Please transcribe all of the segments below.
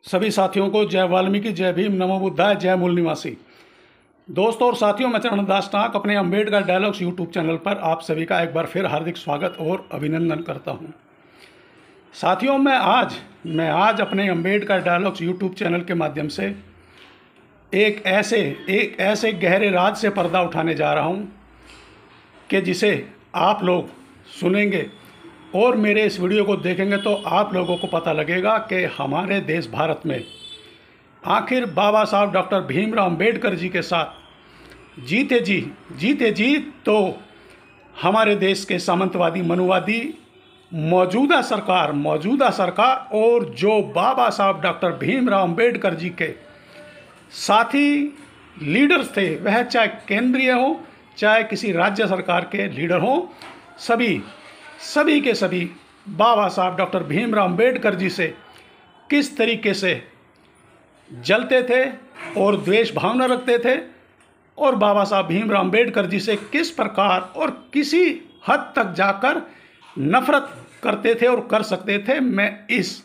सभी साथियों को जय वाल्मीकि, जय भीम, नमो बुद्धाय, जय मूल निवासी। दोस्तों और साथियों, मैं चरणदास टाक अपने अम्बेडकर डायलॉग्स यूट्यूब चैनल पर आप सभी का एक बार फिर हार्दिक स्वागत और अभिनंदन करता हूं। साथियों, मैं आज अपने अम्बेडकर डायलॉग्स यूट्यूब चैनल के माध्यम से एक ऐसे गहरे राज से पर्दा उठाने जा रहा हूं कि जिसे आप लोग सुनेंगे और मेरे इस वीडियो को देखेंगे तो आप लोगों को पता लगेगा कि हमारे देश भारत में आखिर बाबा साहब डॉक्टर भीमराव अम्बेडकर जी के साथ जीते जी तो हमारे देश के सामंतवादी मनुवादी मौजूदा सरकार और जो बाबा साहब डॉक्टर भीमराव अम्बेडकर जी के साथी लीडर्स थे, वह चाहे केंद्रीय हो चाहे किसी राज्य सरकार के लीडर हो, सभी के सभी बाबा साहब डॉक्टर भीमराव अम्बेडकर जी से किस तरीके से जलते थे और द्वेष भावना रखते थे और बाबा साहब भीमराव अम्बेडकर जी से किस प्रकार और किसी हद तक जाकर नफरत करते थे और कर सकते थे, मैं इस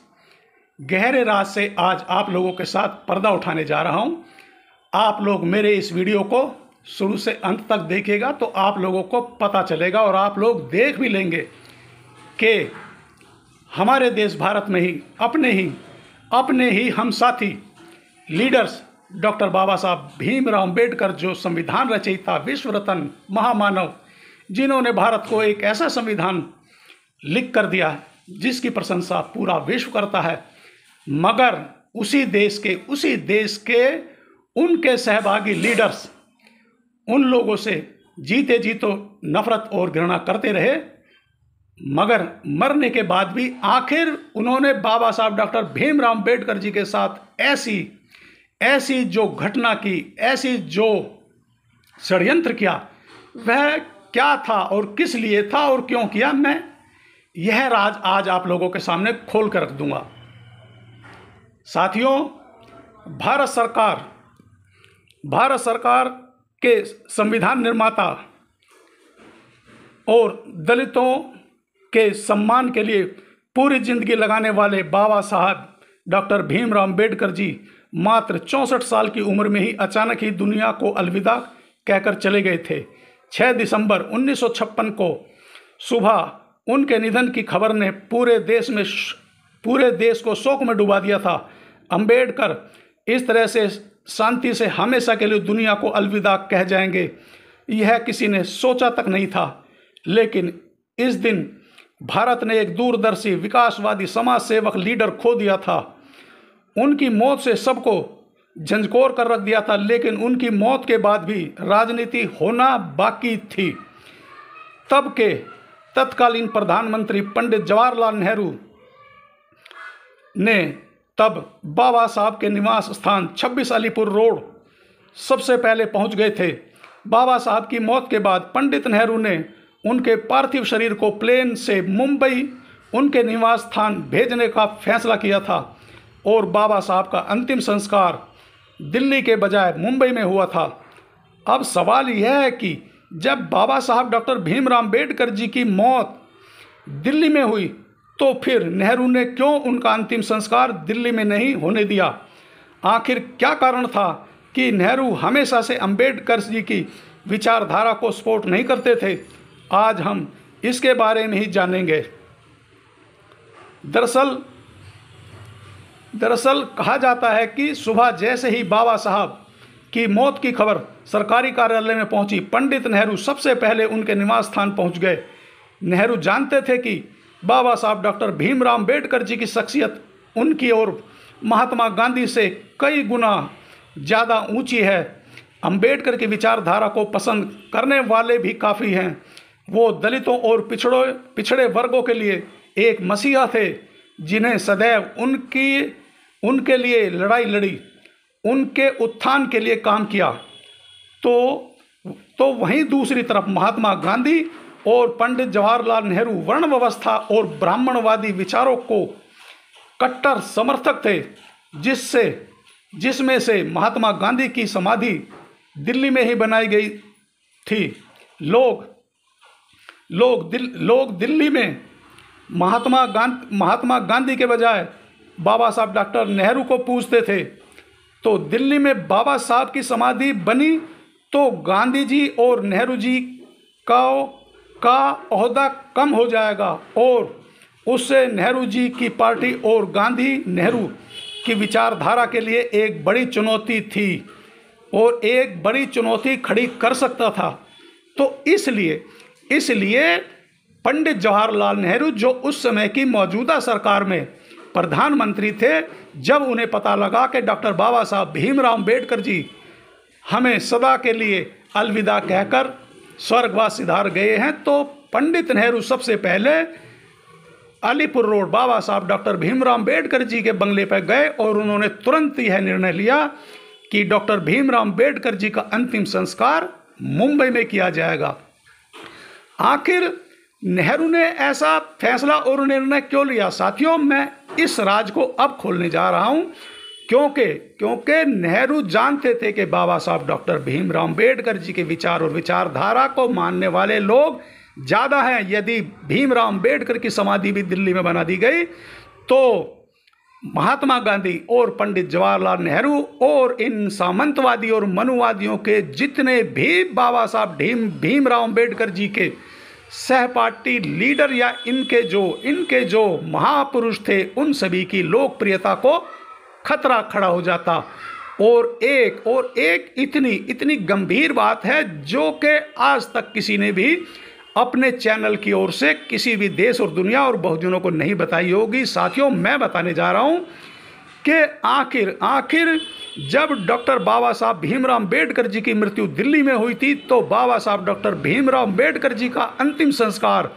गहरे राज से आज आप लोगों के साथ पर्दा उठाने जा रहा हूं। आप लोग मेरे इस वीडियो को शुरू से अंत तक देखिएगा तो आप लोगों को पता चलेगा और आप लोग देख भी लेंगे कि हमारे देश भारत में ही अपने ही हम साथी लीडर्स डॉक्टर बाबा साहब भीमराव अम्बेडकर, जो संविधान रचयिता, विश्व रत्न, महामानव, जिन्होंने भारत को एक ऐसा संविधान लिख कर दिया जिसकी प्रशंसा पूरा विश्व करता है, मगर उसी देश के उनके सहभागी लीडर्स उन लोगों से जीते जी तो नफरत और घृणा करते रहे, मगर मरने के बाद भी आखिर उन्होंने बाबा साहब डॉक्टर भीमराव अम्बेडकर जी के साथ ऐसी जो घटना की, ऐसी जो षड्यंत्र किया, वह क्या था और किस लिए था और क्यों किया, मैं यह राज आज आप लोगों के सामने खोल कर रख दूंगा। साथियों, भारत सरकार के संविधान निर्माता और दलितों के सम्मान के लिए पूरी जिंदगी लगाने वाले बाबा साहब डॉक्टर भीमराव अम्बेडकर जी मात्र 64 साल की उम्र में ही अचानक ही दुनिया को अलविदा कहकर चले गए थे। 6 दिसंबर 1956 को सुबह उनके निधन की खबर ने पूरे देश को शोक में डुबा दिया था। अम्बेडकर इस तरह से शांति से हमेशा के लिए दुनिया को अलविदा कह जाएंगे, यह किसी ने सोचा तक नहीं था। लेकिन इस दिन भारत ने एक दूरदर्शी, विकासवादी, समाज सेवक लीडर खो दिया था। उनकी मौत से सबको झंझोर कर रख दिया था, लेकिन उनकी मौत के बाद भी राजनीति होना बाकी थी। तब के तत्कालीन प्रधानमंत्री पंडित जवाहरलाल नेहरू ने तब बाबा साहब के निवास स्थान 26 अलीपुर रोड सबसे पहले पहुंच गए थे। बाबा साहब की मौत के बाद पंडित नेहरू ने उनके पार्थिव शरीर को प्लेन से मुंबई उनके निवास स्थान भेजने का फैसला किया था और बाबा साहब का अंतिम संस्कार दिल्ली के बजाय मुंबई में हुआ था। अब सवाल यह है कि जब बाबा साहब डॉक्टर भीमराव अम्बेडकर जी की मौत दिल्ली में हुई तो फिर नेहरू ने क्यों उनका अंतिम संस्कार दिल्ली में नहीं होने दिया? आखिर क्या कारण था कि नेहरू हमेशा से अम्बेडकर जी की विचारधारा को सपोर्ट नहीं करते थे? आज हम इसके बारे में ही जानेंगे। दरअसल कहा जाता है कि सुबह जैसे ही बाबा साहब की मौत की खबर सरकारी कार्यालय में पहुंची, पंडित नेहरू सबसे पहले उनके निवास स्थान पहुंच गए। नेहरू जानते थे कि बाबा साहब डॉक्टर भीमराव अम्बेडकर जी की शख्सियत उनकी और महात्मा गांधी से कई गुना ज़्यादा ऊंची है। अम्बेडकर की विचारधारा को पसंद करने वाले भी काफ़ी हैं। वो दलितों और पिछड़े वर्गों के लिए एक मसीहा थे, जिन्हें सदैव उनके लिए लड़ाई लड़ी, उनके उत्थान के लिए काम किया। तो वहीं दूसरी तरफ महात्मा गांधी और पंडित जवाहरलाल नेहरू वर्ण व्यवस्था और ब्राह्मणवादी विचारों को कट्टर समर्थक थे, जिसमें से महात्मा गांधी की समाधि दिल्ली में ही बनाई गई थी। लोग दिल्ली में महात्मा गांधी के बजाय बाबा साहब डॉक्टर नेहरू को पूजते थे, तो दिल्ली में बाबा साहब की समाधि बनी तो गांधी जी और नेहरू जी का ओहदा कम हो जाएगा और उससे नेहरू जी की पार्टी और गांधी नेहरू की विचारधारा के लिए एक बड़ी चुनौती थी और एक बड़ी चुनौती खड़ी कर सकता था। तो इसलिए पंडित जवाहरलाल नेहरू, जो उस समय की मौजूदा सरकार में प्रधानमंत्री थे, जब उन्हें पता लगा कि डॉक्टर बाबा साहब भीमराव अम्बेडकर जी हमें सदा के लिए अलविदा कहकर स्वर्गवास सिधार गए हैं, तो पंडित नेहरू सबसे पहले अलीपुर रोड बाबा साहब डॉक्टर भीमराव अम्बेडकर जी के बंगले पर गए और उन्होंने तुरंत यह निर्णय लिया कि डॉक्टर भीमराव अम्बेडकर जी का अंतिम संस्कार मुंबई में किया जाएगा। आखिर नेहरू ने ऐसा फैसला और निर्णय क्यों लिया? साथियों, मैं इस राज को अब खोलने जा रहा हूं, क्योंकि नेहरू जानते थे कि बाबा साहब डॉक्टर भीमराव अम्बेडकर जी के विचार और विचारधारा को मानने वाले लोग ज़्यादा हैं। यदि भीमराव अम्बेडकर की समाधि भी दिल्ली में बना दी गई तो महात्मा गांधी और पंडित जवाहरलाल नेहरू और इन सामंतवादी और मनुवादियों के जितने भी बाबा साहब भीमराव अम्बेडकर जी के सहपाठी लीडर या इनके जो महापुरुष थे, उन सभी की लोकप्रियता को खतरा खड़ा हो जाता। और एक इतनी गंभीर बात है जो कि आज तक किसी ने भी अपने चैनल की ओर से किसी भी देश और दुनिया और बहुजनों को नहीं बताई होगी। साथियों, मैं बताने जा रहा हूं कि आखिर जब डॉक्टर बाबा साहब भीमराव अम्बेडकर जी की मृत्यु दिल्ली में हुई थी, तो बाबा साहब डॉक्टर भीमराव अम्बेडकर जी का अंतिम संस्कार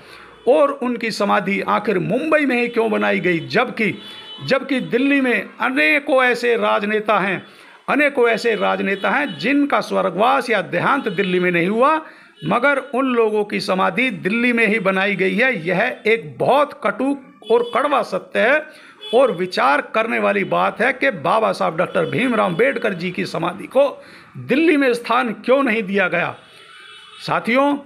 और उनकी समाधि आखिर मुंबई में ही क्यों बनाई गई, जबकि दिल्ली में अनेकों ऐसे राजनेता हैं जिनका स्वर्गवास या देहांत दिल्ली में नहीं हुआ, मगर उन लोगों की समाधि दिल्ली में ही बनाई गई है। यह एक बहुत कटु और कड़वा सत्य है और विचार करने वाली बात है कि बाबा साहब डॉक्टर भीमराव अम्बेडकर जी की समाधि को दिल्ली में स्थान क्यों नहीं दिया गया। साथियों,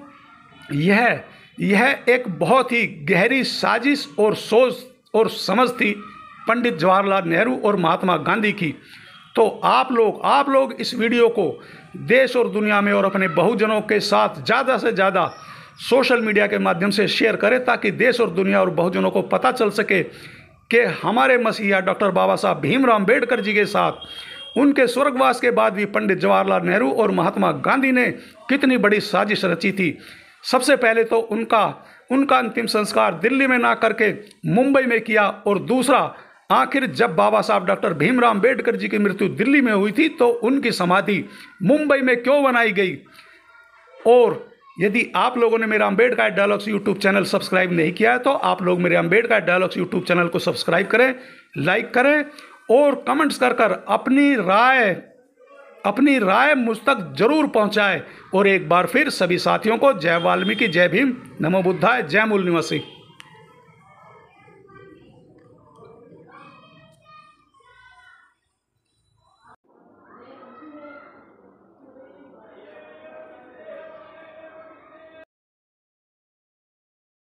यह एक बहुत ही गहरी साजिश और सोच और समझ थी पंडित जवाहरलाल नेहरू और महात्मा गांधी की। तो आप लोग इस वीडियो को देश और दुनिया में और अपने बहुजनों के साथ ज़्यादा से ज़्यादा सोशल मीडिया के माध्यम से शेयर करें, ताकि देश और दुनिया और बहुजनों को पता चल सके कि हमारे मसीहा डॉक्टर बाबा साहब भीमराव अम्बेडकर जी के साथ उनके स्वर्गवास के बाद भी पंडित जवाहरलाल नेहरू और महात्मा गांधी ने कितनी बड़ी साजिश रची थी। सबसे पहले तो उनका अंतिम संस्कार दिल्ली में ना करके मुंबई में किया, और दूसरा, आखिर जब बाबा साहब डॉक्टर भीमराव अम्बेडकर जी की मृत्यु दिल्ली में हुई थी तो उनकी समाधि मुंबई में क्यों बनाई गई। और यदि आप लोगों ने मेरा Ambedkar dialogues YouTube channel subscribe नहीं किया है तो आप लोग मेरे अम्बेडकर डायलॉग्स यूट्यूब चैनल को सब्सक्राइब करें, लाइक करें और कमेंट्स कर अपनी राय मुझ तक जरूर पहुंचाएं। और एक बार फिर सभी साथियों को जय वाल्मीकि, जय भीम, नमो बुद्धाय, जय मूल निवासी।